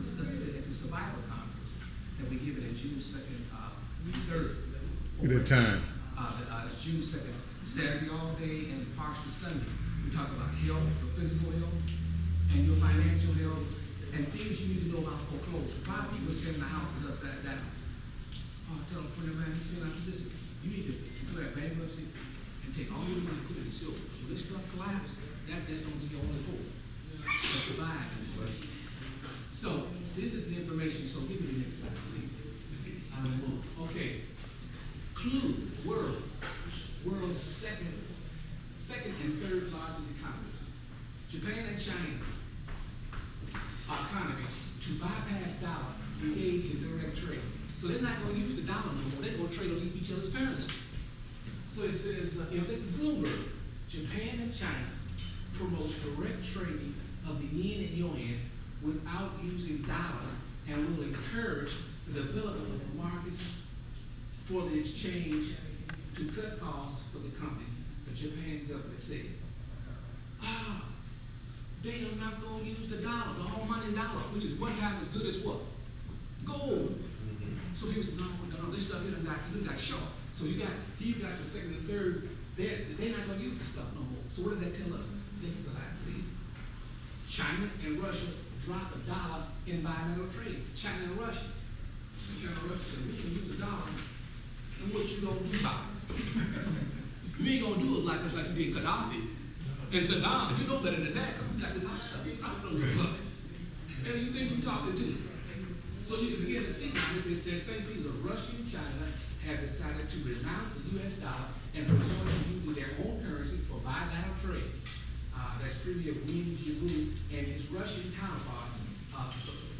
discuss it at the survival conference that we give it in June 2nd, 3rd. At that time. It's June 2nd, Saturday all day and partially Sunday. We talk about health, your physical health, and your financial health, and things you need to know about foreclosure. Why people stay in the houses upside down? Oh, tell a friend of mine, he's saying, I said, listen, you need to declare bankruptcy and take all your money and put it in silver. When this stuff collapses, that's going to be your only hope to survive in this thing. So, this is the information. So, give me the next slide, please. Okay. Clue, world's second and third largest economy. Japan and China are economies to bypass dollar, engage in direct trade. So they're not going to use the dollar no more. They're going to trade on each other's currency. So it says, this is Bloomberg. Japan and China promote direct trading of the yen and yuan without using dollars and will encourage the development of the markets for the exchange to cut costs for the companies. The Japan government said, they are not going to use the dollar, the whole money dollar, which is one half as good as what? Gold. So people said, no, this stuff here got short. So you got the second and third, they're not going to use this stuff no more. So what does that tell us? Next slide, please. China and Russia dropped the dollar in bilateral trade. China and Russia. China and Russia said, we can use the dollar. And what you gonna do about it? You ain't gonna do it like it's like you being Gaddafi and Saddam. You know better than that because we got this hot stuff. You probably know what. And you think you're talking to. So you can begin to see now. It says St. Peter, Russia and China have decided to renounce the U.S. dollar and resort to using their own currency for bilateral trade. That's Premier Vladimir Putin and his Russian counterpart,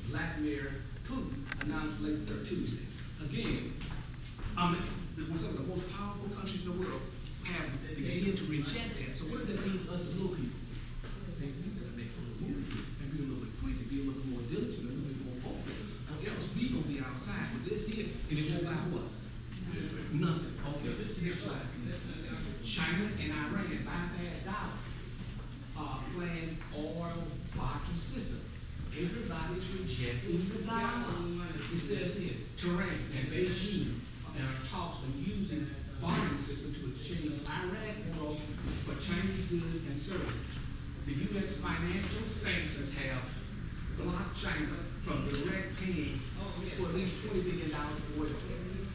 Vladimir Putin, announced late Tuesday. Again, some of the most powerful countries in the world have begun to reject that. So what does that mean to us as little people? We gotta make a little move and be a little bit quicker, be a little bit more diligent, a little bit more focused. Or else we gonna be outside with this here, and it won't buy what? Nothing. Okay, next slide. China and Iran bypass dollar. Planned oil barter system. Everybody's rejecting the dollar. It says here, Tehran and Beijing are talks on using bartering system to exchange Iraq oil for Chinese goods and services. The U.S. financial sanctions have blocked China from direct paying for at least $20 billion for oil.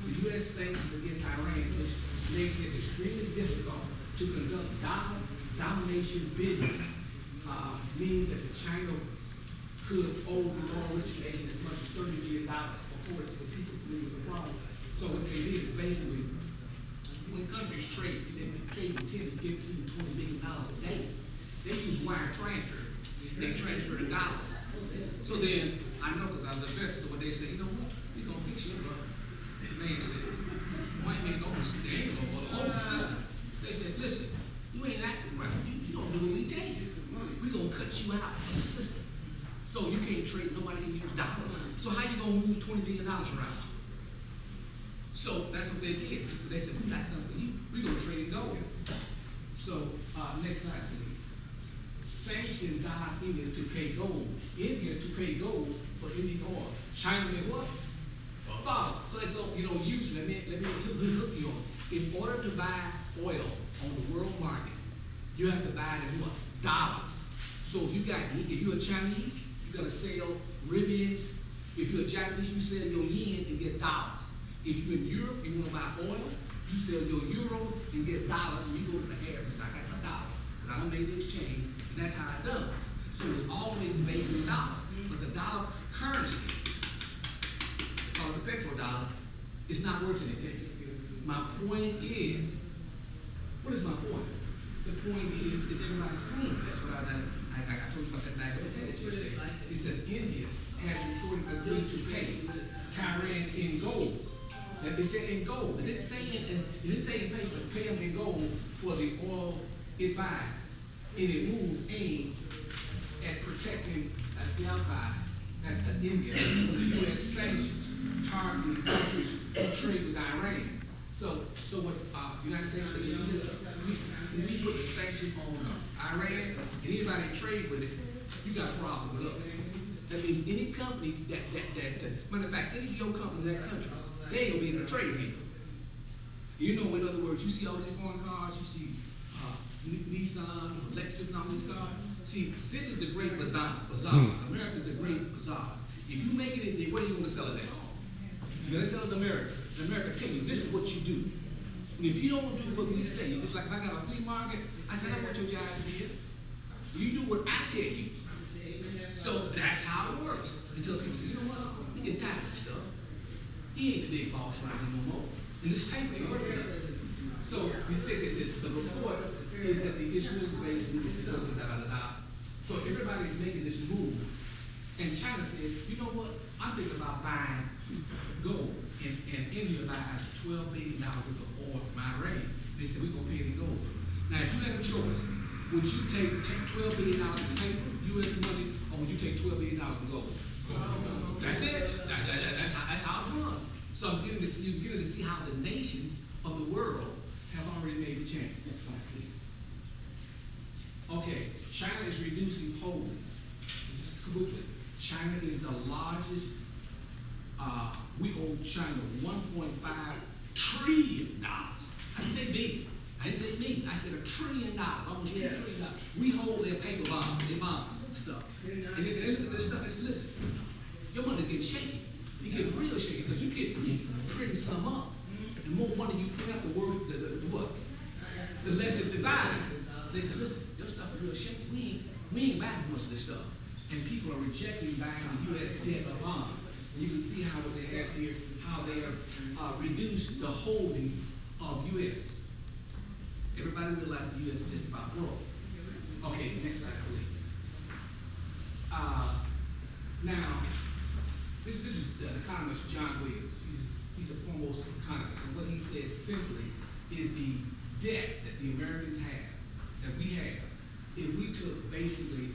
The U.S. sanctions against Iran, which makes it extremely difficult to conduct dollar domination business, means that China could owe the oil-rich nation as much as $30 billion, according to the people familiar with the problem. So what they did is basically, when countries trade, they trade with $10 to $15 to $20 billion a day. They use wire transfer. They transfer the dollars. So then, I know because I was invested, so when they say, you know what, we're going to fix your brother. The man says, white man don't understand, but the whole system. They said, listen, you ain't acting right. You don't do what we tell you. We're going to cut you out of the system. So you can't trade, nobody can use dollars. So how you going to move $20 billion around? So that's what they did. They said, we got something for you. We're going to trade in gold. So next slide, please. Sanctions got India to pay gold. India to pay gold for Indian oil. China made what? Follow. So they said, usually, let me hook you on. In order to buy oil on the world market, you have to buy it in what? Dollars. So if you're a Chinese, you're gonna sell ribbon. If you're a Japanese, you sell your yen and get dollars. If you're in Europe, you wanna buy oil, you sell your euro and get dollars, and you go to the air and say, I got my dollars, because I done made the exchange, and that's how I done it. So it's always based in dollars. But the dollar currency, called the petrodollar, is not worth anything. My point is, what is my point? The point is everybody's clean. That's what I told you about that night. It says India has reported agreed to pay Tehran in gold. And they said in gold. It didn't say in paper, pay them in gold for the oil it buys. In a move aimed at protecting the ally, that's India, from the U.S. sanctions targeting countries who trade with Iran. So what the United States said is this: we put the sanction on Iran, and anybody trade with it, you got a problem with us. That means any company matter of fact, any of your companies in that country, they ain't gonna be able to trade here. You know, in other words, you see all these foreign cars, you see Nissan, Lexus, and all these cars. See, this is the great bazaar. America's the great bazaar. If you make it in, where do you want to sell it at? You're gonna sell it in America. And America tell you, this is what you do. And if you don't do what we say, just like if I got a flea market, I said, I want your job to be here. You do what I tell you. So that's how it works. Until people say, you know what, we get tired of this stuff. He ain't the big boss around here no more. And this paper ain't working out. So it says, the report is that the Israeli basically is So everybody's making this move. And China says, you know what, I'm thinking about buying gold. And India buys $12 billion worth of oil from Iran. They said, we're going to pay it in gold. Now, if you had a choice, would you take $12 billion in paper, U.S. money, or would you take $12 billion in gold? That's it. That's how it's run. So I'm getting to see how the nations of the world have already made the change. Next slide, please. Okay, China is reducing holdings. This is completely. China is the largest. We owe China $1.5 trillion. I didn't say big. I didn't say million. I said $1 trillion, almost $2 trillion. We hold their paper bonds, their bonds and stuff. And they look at this stuff and say, listen, your money's getting shaky. You get real shaky because you get printing some up. The more money you print up, the what? The less it divides. They say, listen, your stuff is real shaky. We ain't buying much of this stuff. And people are rejecting buying the U.S. debt or bonds. And you can see how what they have here, how they have reduced the holdings of U.S. Everybody realizes the U.S. is just about growth. Okay, next slide, please. Now, this is the economist John Williams. He's a foremost economist, and what he says simply is the debt that the Americans have, that we have, if we took basically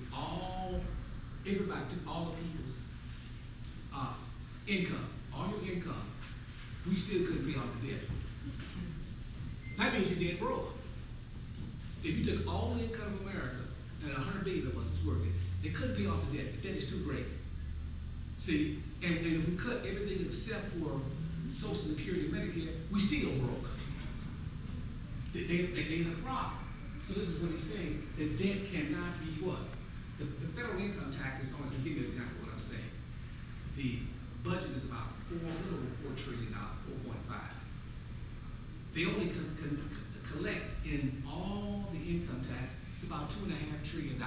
everybody took all the people's income, all your income, we still couldn't pay off the debt. That means you're dead broke. If you took all the income of America, and 100 billion of us is working, they couldn't pay off the debt. The debt is too great. See, and if we cut everything except for Social Security and Medicare, we still broke. They ain't a problem. So this is what he's saying. The debt cannot be what? The federal income tax is only, to give you an example of what I'm saying. The budget is about a little over $4 trillion, 4.5. They only can collect in all the income tax, it's about $2.5 trillion.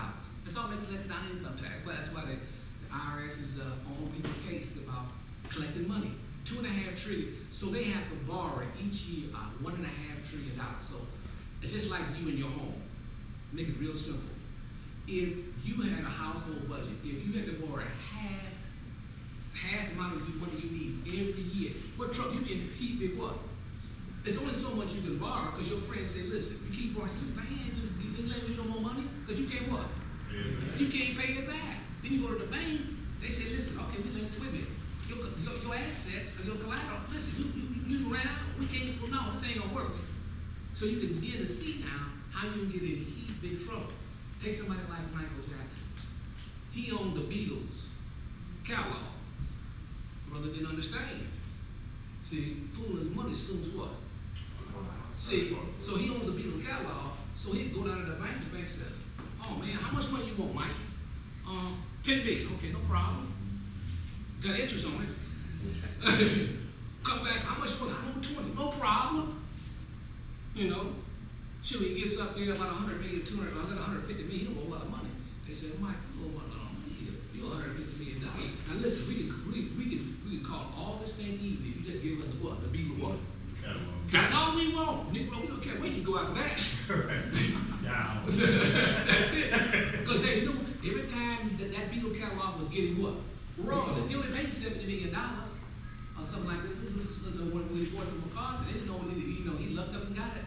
That's all they collect in our income tax. Well, that's why the IRS is on people's case about collecting money. $2.5 trillion. So they have to borrow each year about $1.5 trillion. So it's just like you in your home. Make it real simple. If you had a household budget, if you had to borrow half the amount of money you need every year, what trouble you can keep it what? It's only so much you can borrow because your friends say, listen, you keep borrowing, listen, I ain't letting you no more money because you can't what? You can't pay it back. Then you go to the bank, they say, listen, okay, we let us with it. Your assets or your collateral, listen, you ran out, we can't, well, no, this ain't gonna work. So you can begin to see now how you can get in big trouble. Take somebody like Michael Jackson. He owned the Beatles catalog. Brother didn't understand. See, fooling his money assumes what? See, so he owns the Beatles catalog, so he'd go down to the bank said, oh man, how much money you want, Mike? 10 billion, okay, no problem. Got interest on it. Come back, how much money? I want 20, no problem. You know, sure, he gets up there about 100 million, 200, 150 million, he don't owe a lot of money. They said, Mike, you owe a lot of money here. You owe $150 million. Now listen, we can call all this thing even if you just give us the what? The Beagle what? That's all we want. Negro, we don't care where you go after that. Down. That's it. Because they knew every time that Beagle catalog was getting what? Royalties. He only paid $70 million or something like this. This is when he bought from McCarthy. They didn't know he lucked up and got it.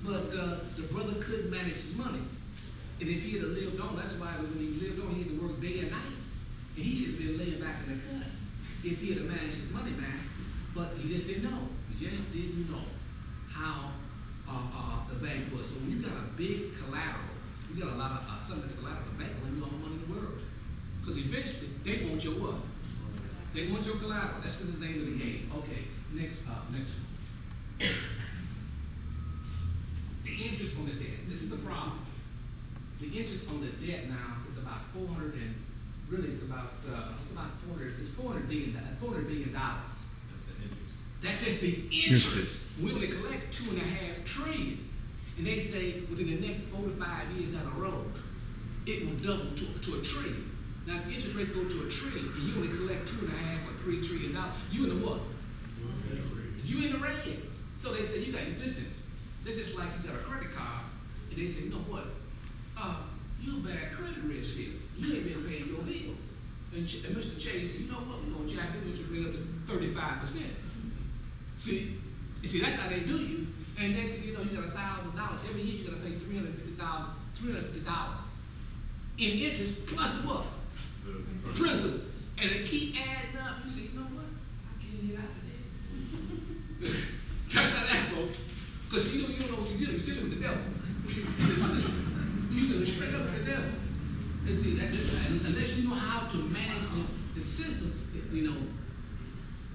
But the brother couldn't manage his money. And if he had lived on, that's why when he lived on, he had to work day and night. And he should have been laying back in the cut if he had managed his money back. But he just didn't know. He just didn't know how the bank was. So when you got a big collateral, you got a lot of something that's collateral, the bank will lend you all the money in the world. Because eventually, they want your what? They want your collateral. That's the name of the game. Okay, next one. The interest on the debt. This is the problem. The interest on the debt now is about 400 and really it's about 400. It's $400 billion. That's the interest. That's just the interest. We only collect $2.5 trillion, and they say within the next 4 to 5 years down the road, it will double to $1 trillion. Now, if interest rates go to $1 trillion, and you only collect $2.5 or $3 trillion, you in the what? You in the red. So they say you got listen. That's just like you got a credit card, and they say, you know what? You a bad credit risk here. You ain't been paying your bills. And Mr. Chase said, you know what? We're gonna jack your interest rate up to 35%. See, that's how they do you. And next thing you know, you got $1,000 every year. You got to pay $350 in interest plus the what? The principal. And they keep adding up. You say, you know what? I can't get out of this. That's how that goes. Because you don't know what you're doing. You're dealing with the devil. You're dealing straight up with the devil. And see, unless you know how to manage the system,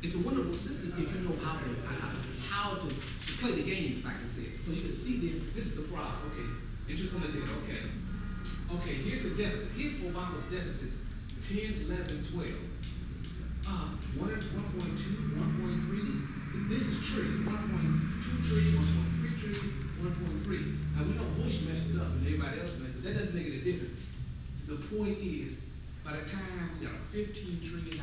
it's a wonderful system if you know how to play the game, if I can say it. So you can see this is the problem. Okay, interest on the debt. Okay, here's the deficit. Here's Obama's deficits: 10, 11, 12. 1.2, 1.3. This is trillion. 1.2 trillion, 1.3 trillion, 1.3. Now we know Bush messed it up and everybody else messed it up. That doesn't make it a difference. The point is, by the time we got a $15 trillion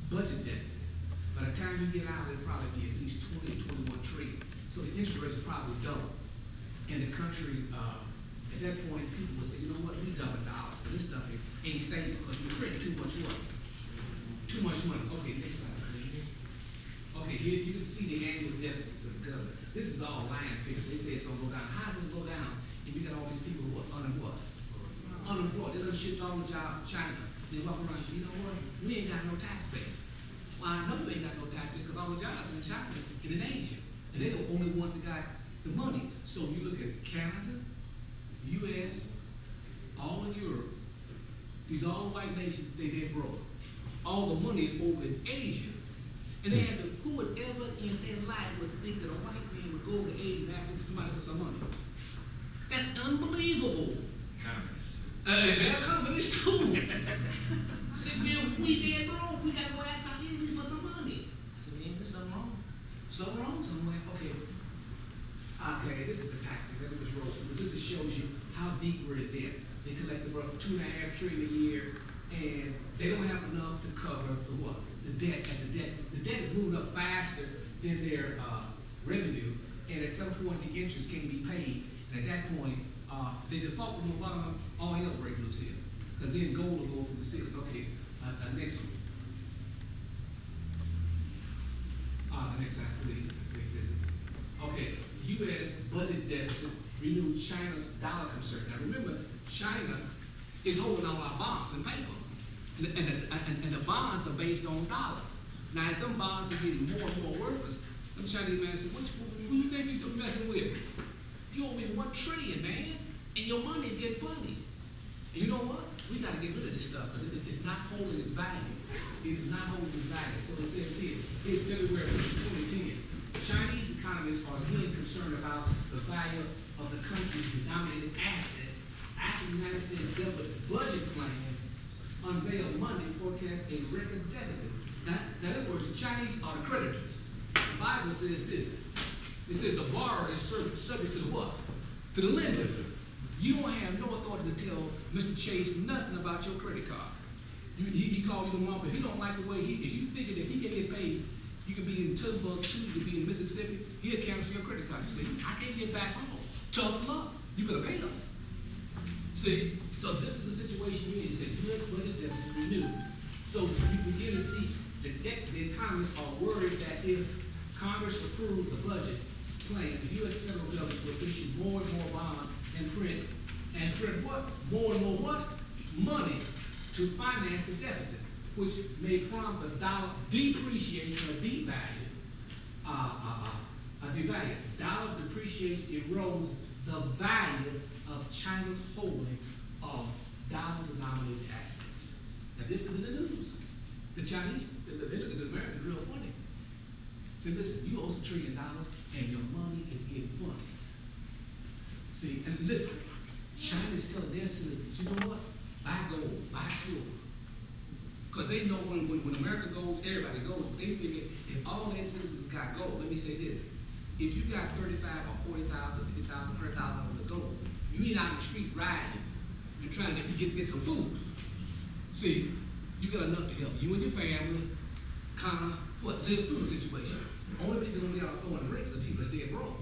budget deficit, by the time you get out, it'll probably be at least 20, 21 trillion. So the interest rates will probably double. And the country, at that point, people will say, you know what, we double dollars, but this stuff ain't stable because we print too much money. Too much money. Okay, next slide, please. Okay, here you can see the annual deficits of the government. This is all line figures. They say it's gonna go down. How's it gonna go down if you got all these people who are unemployed? They done shipped all the jobs to China. They walk around and say, you know what? We ain't got no tax base. Well, I know we ain't got no tax base because all the jobs are in China and in Asia. And they're the only ones that got the money. So you look at Canada, US, all in Europe, these all white nations, they broke. All the money is over in Asia. And they had to, who would ever in their life would think that a white man would go over to Asia and ask somebody for some money? That's unbelievable. They're companies too. Say, man, we dead broke. We gotta go ask our enemies for some money. I said, man, there's something wrong. Something wrong somewhere. Okay, this is the tax thing. Let me just roll through. This just shows you how deep we're in debt. They collected roughly $2.5 trillion a year, and they don't have enough to cover the what? The debt. The debt is moving up faster than their revenue, and at some point the interest can't be paid. And at that point, they default with Obama, all hell break loose here. Because then gold will go through the six. Okay, next one. The next slide, please. This is okay. U.S. budget deficit renewed China's dollar concern. Now remember, China is holding all our bonds and paper, and the bonds are based on dollars. Now, if them bonds are getting more and more worthless, them Chinese man said, who you think you're messing with? You owe me $1 trillion, man, and your money is getting funny. And you know what? We got to get rid of this stuff because it's not holding its value. It is not holding its value. So it says here, here's February 2010. Chinese economists are again concerned about the value of the country's denominated assets after the United States government budget plan unveiled Monday forecast a record deficit. Now, in other words, the Chinese are the creditors. The Bible says this. It says the borrower is subject to the what? To the lender. You don't have no authority to tell Mr. Chase nothing about your credit card. He called you tomorrow, but if he don't like the way if you figure that he can get paid, you can be in Timbuktu, you can be in Mississippi, he'll cancel your credit card. You say, I can't get back home. Tough luck. You better pay us. See, so this is the situation you're in. It says U.S. budget deficit renewed. So you begin to see the economists are worried that if Congress approves the budget plan, the U.S. federal government will issue more and more bonds and print what? More and more what? Money to finance the deficit, which may prompt a dollar depreciation or devalue. Dollar depreciation erodes the value of China's holding of dollar-denominated assets. Now, this is in the news. The Chinese, they look at the Americans real funny. Say, listen, you owe us $1 trillion and your money is getting funny. See, and listen, China is telling their citizens, you know what? Buy gold, buy silver. Because they know when America goes, everybody goes. But they figure if all their citizens got gold, let me say this. If you got 35 or 40,000, 50,000, 100,000 of gold, you ain't out in the street riding and trying to get some food. See, you got enough to help you and your family kind of live through the situation. Only people gonna be out throwing bricks are people that's dead broke.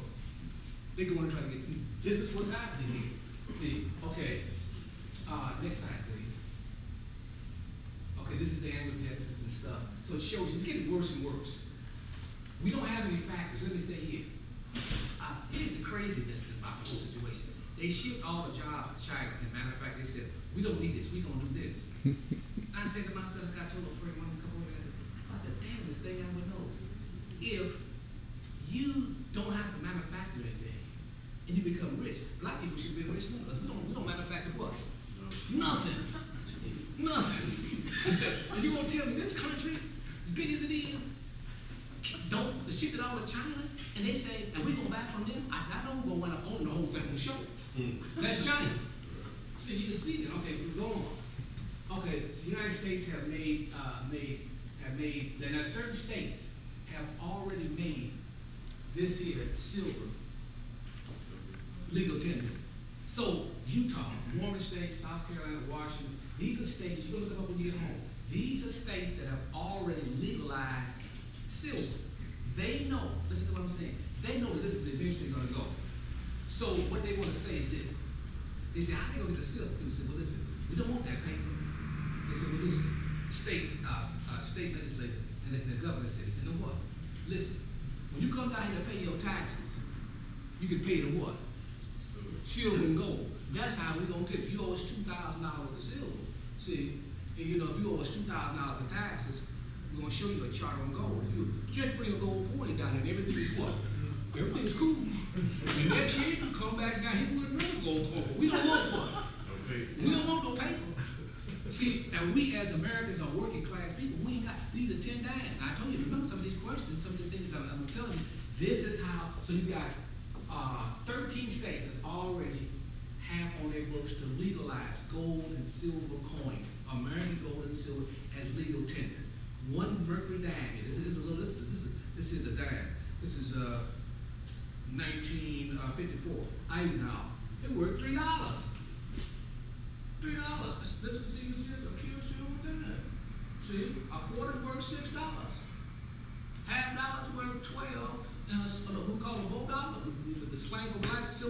They gonna try to get food. This is what's happening here. See, okay. Next slide, please. Okay, this is the annual deficits and stuff. So it shows you it's getting worse and worse. We don't have any factors. Let me say here. Here's the craziness about the whole situation. They shipped all the jobs to China. As a matter of fact, they said, we don't need this. We're going to do this. I said to myself, I told a friend one couple of minutes, I said, it's about the damnedest thing I would know. If you don't have to manufacture anything and you become rich, black people should be rich now because we don't manufacture what? Nothing. Nothing. I said, and you gonna tell me this country, as big as it is, don't ship it all to China, and they say, and we're gonna buy from them? I said, I know we're gonna wind up owning the whole thing on the show. That's China. See, you can see that. Okay, we go on. Okay, so the United States have made, now certain states have already made this here silver legal tender. So Utah, Mormon State, South Carolina, Washington, these are states, you can look them up when you get home. These are states that have already legalized silver. They know, listen to what I'm saying, they know that this is eventually gonna go. So what they wanna say is this. They say, how they gonna get the silver? People say, well listen, we don't want that paper. They said, well listen, state legislator and the governor said, he said, you know what? Listen, when you come down here to pay your taxes, you can pay them what? Silver and gold. That's how we gonna get it. You owe us $2,000 of silver. See, and you know, if you owe us $2,000 in taxes, we're gonna show you a chart on gold. If you just bring a gold coin down here and everything is what? Everything's cool. And next year you come back down here with another gold coin. We don't want one. We don't want no paper. See, and we as Americans are working class people. We ain't got, these are 10 dimes. And I told you, remember some of these questions, some of the things I'm telling you. This is how, so you got 13 states that already have on their books to legalize gold and silver coins, American gold and silver as legal tender. One mercury dime. This is a dime. This is 1954. Eisenhower. It worth $3. $3. This is even says a pure silver dime. See, a quarter's worth $6. $half worth 12, and we call it $4. The slang for black silver.